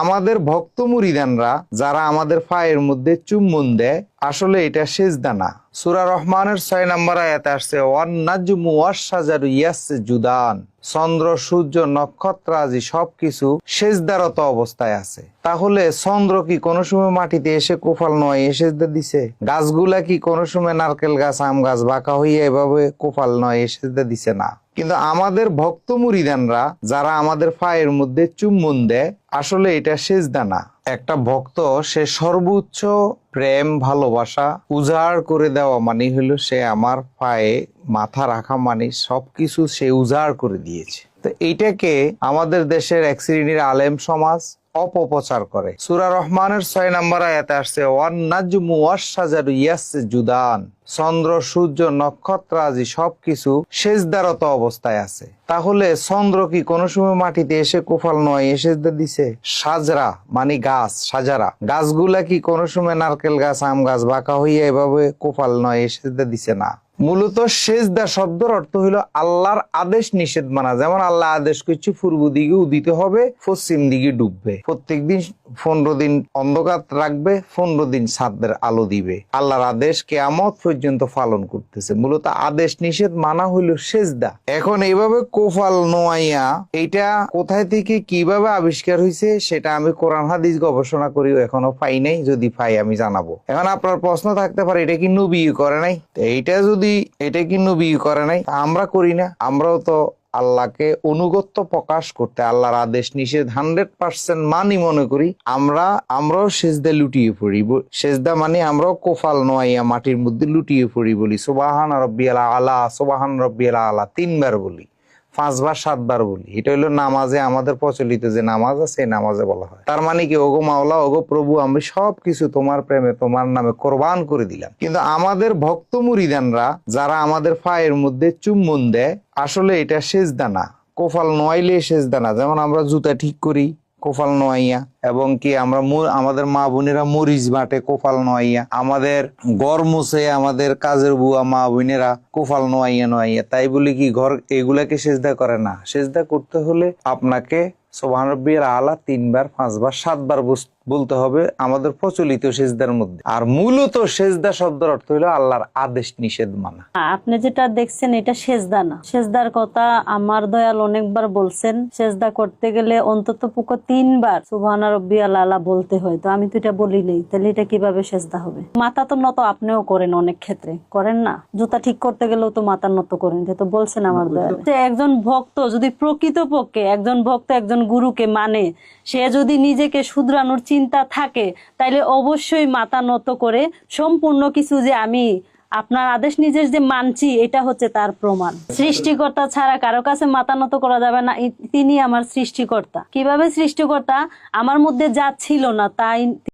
আমাদের ভক্ত মুরিদানরা যারা আমাদের পায়ের মধ্যে চুম্বন দেয়, আসলে এটা সেজদা না। সূরা রহমানের 6 নম্বর আয়াতে আসছে ওয়ান নাজমু ওয়াশ-শাজারু ইয়াসজুদান, চন্দ্র সূর্য নক্ষত্র আদি সবকিছু সেজদারত অবস্থায় আছে। তাহলে চন্দ্র কি কোনো সময় মাটিতে এসে কোফাল নয় সেজদা দিছে? গাছগুলা কি কোনো সময় নারকেল গাছ আম গাছ বাঁকা হইয়া এভাবে কোফাল নয় সেজদা দিছে না। কিন্তু আমাদের ভক্ত মুরিদানরা যারা আমাদের পায়ের মধ্যে চুম্বন দেয়, আসলে এটা সেজদা না। একটা ভক্ত সে সর্বোচ্চ প্রেম ভালোবাসা উজাড় করে দেওয়া মানে হলো সে আমার পায়ে মাথা রাখা মানে সবকিছু সে উজাড় করে দিয়েছে। তো এইটাকে আমাদের দেশের এক শ্রেণীর আলেম সমাজ অপপ্রচার করে। সূরা রহমানের 6 নম্বর আয়াতে আসছে ওয়ান নাজমু ওয়াশ-শাজারু ইয়াসজুদান, চন্দ্র সূর্য নক্ষত্র আদি সবকিছু সেজদারত অবস্থায় আছে। তাহলে চন্দ্র কি কোনো সময় মাটিতে এসে কোফাল নয় সেজদা দিছে? সাজরা মানে গাছ, সাজারা গাছগুলা কি কোনো সময় নারকেল গাছ আম গাছ বাঁকা হইয়া এভাবে কোফাল নয় সেজদা দিছে না। মূলত সেজদা শব্দের অর্থ হলো আল্লাহর আদেশ নিষেধ মানা। যেমন আল্লাহ আদেশ করছে পূর্ব দিকে উদিত হবে, পশ্চিম দিকে ডুববে, প্রত্যেকদিন 15 দিন অন্ধকার রাখবে, 15 দিন চাঁদের আলো দিবে। আল্লাহর আদেশ কিয়ামত পর্যন্ত পালন করতেছে। মূলত আদেশ নিষেধ মানা হইল সেজদা। এখন এইভাবে কোফাল নোয়াইয়া এটা কোথায় থেকে কিভাবে আবিষ্কার হয়েছে সেটা আমি কোরআন হাদিস গবেষণা করিও এখনো পাই নাই। যদি পাই আমি জানাবো। এখন আপনার প্রশ্ন থাকতে পারে এটা কি নবী করে নাই? এটা কি নবী করে নাই? আমরা করি না? আমরাও তো আল্লাহকে অনুগত্য প্রকাশ করতে আল্লাহর আদেশ নিষেধ 100% মানি মনে করি। আমরাও সেজদা লুটিয়ে পড়ি। সেজদা মানে আমরাও কোফাল নোয়াইয়া মাটির মধ্যে লুটিয়ে পড়ি, বলি সুবহান রাব্বিয়াল আলা, সুবহান রাব্বিয়াল আলা 3 বার বলি, 5 বার 7 বার বলি। এটা হলো নামাজে আমাদের প্রচলিত যে নামাজ আছে নামাজে বলা হয়। তার মানে কি ওগো মাওলা ওগো প্রভু আমি সবকিছু তোমার প্রেমে তোমার নামে কোরবান করে দিলাম। কিন্তু আমাদের ভক্ত মুরিদানরা যারা আমাদের পায়ের মধ্যে চুম্বন দেয়, আসলে এটা সেজদা না। কোফাল নোয়াইলে সেজদা না। যেমন আমরা জুতা ঠিক করি কোফাল নোয়াইয়া, এবং কি আমরা আমাদের মা বোনেরা মরিচ বাটে কোফাল নোয়াইয়া, আমাদের ঘর মুছে আমাদের কাজের বুয়া মা বোনেরা কোফাল নোয়াইয়া। তাই বলি কি ঘর এগুলাকে সেজদা করে না? সেজদা করতে হলে আপনাকে সুবহান রাব্বিয়াল আলা 3 বার 5 বার 7 বার বলতে হবে আমাদের প্রচলিত সেজদার মধ্যে। আর মূলত সেজদা শব্দের অর্থ হলো আল্লাহর আদেশ নিষেধ মানা। আপনি যেটা দেখছেন এটা সেজদা না। সেজদার কথা আমার দয়াল অনেকবার বলছেন। সেজদা করতে গেলে অন্তত পক্ষে 3 বার সুবহান রাব্বিয়াল আলা বলতে হয়। তো আমি তো এটা বলি নাই, তাহলে এটা কিভাবে সেজদা হবে? মাথা তো নত আপনিও করেন, অনেক ক্ষেত্রে করেন না? জুতা ঠিক করতে গেলেও তো মাথা নত করেন, এটা তো বলছেন আমার দয়াল। একজন ভক্ত যদি প্রকৃতপক্ষে একজন ভক্ত একজন গুরুকে মানে, সে যদি নিজেকে শুধরানোর চিন্তা থাকে, তাইলে অবশ্যই মাথা নত করে সম্পূর্ণ কিছু যে আমি আপনার আদেশ নিজের যে মানছি এটা হচ্ছে তার প্রমাণ। সৃষ্টিকর্তা ছাড়া কারো কাছে মাথা নত করা যাবে না। তিনি আমার সৃষ্টিকর্তা। কিভাবে সৃষ্টিকর্তা? আমার মধ্যে যা ছিল না তাই